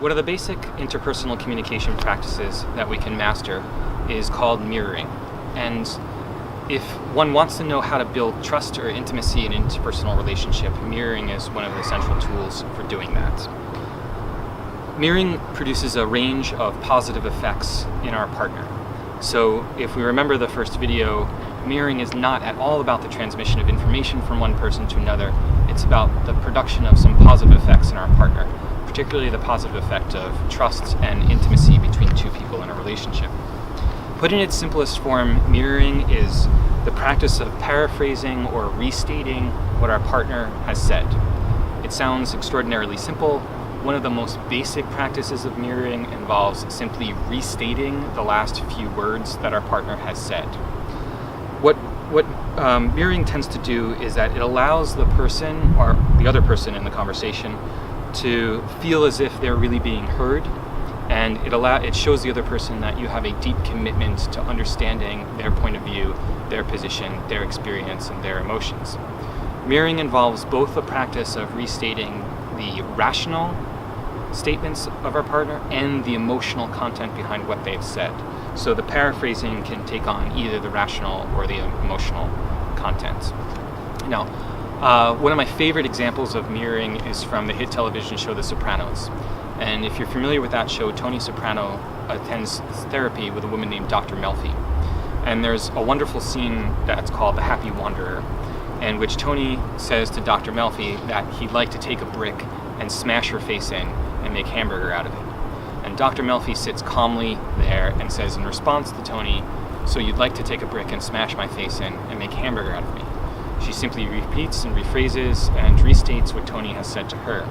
One of the basic interpersonal communication practices that we can master is called mirroring. And if one wants to know how to build trust or intimacy in an interpersonal relationship, mirroring is one of the central tools for doing that. Mirroring produces a range of positive effects in our partner. So if we remember the first video, mirroring is not at all about the transmission of information from one person to another. It's about the production of some positive effects in our partner, particularly the positive effect of trust and intimacy between two people in a relationship. Put in its simplest form, mirroring is the practice of paraphrasing or restating what our partner has said. It sounds extraordinarily simple. One of the most basic practices of mirroring involves simply restating the last few words that our partner has said. What mirroring tends to do is that it allows the person or the other person in the conversation to feel as if they're really being heard, and it shows the other person that you have a deep commitment to understanding their point of view, their position, their experience, and their emotions. Mirroring involves both the practice of restating the rational statements of our partner and the emotional content behind what they've said. So the paraphrasing can take on either the rational or the emotional content. Now, one of my favorite examples of mirroring is from the hit television show The Sopranos. And if you're familiar with that show, Tony Soprano attends therapy with a woman named Dr. Melfi. And there's a wonderful scene that's called The Happy Wanderer, in which Tony says to Dr. Melfi that he'd like to take a brick and smash her face in and make hamburger out of it. And Dr. Melfi sits calmly there and says in response to Tony, "So you'd like to take a brick and smash my face in and make hamburger out of me?" She simply repeats and rephrases and restates what Tony has said to her.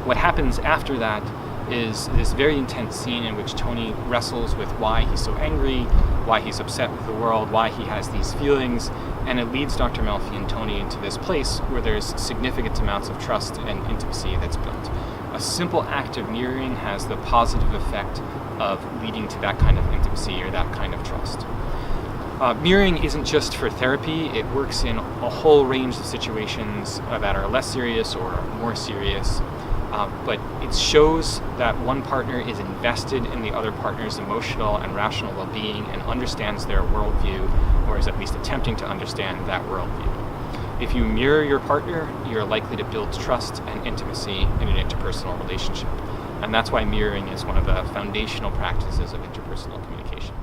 What happens after that is this very intense scene in which Tony wrestles with why he's so angry, why he's upset with the world, why he has these feelings, and it leads Dr. Melfi and Tony into this place where there's significant amounts of trust and intimacy that's built. A simple act of mirroring has the positive effect of leading to that kind of intimacy or that kind of trust. Mirroring isn't just for therapy. It works in a whole range of situations that are less serious or more serious. But it shows that one partner is invested in the other partner's emotional and rational well-being and understands their worldview, or is at least attempting to understand that worldview. If you mirror your partner, you're likely to build trust and intimacy in an interpersonal relationship. And that's why mirroring is one of the foundational practices of interpersonal communication.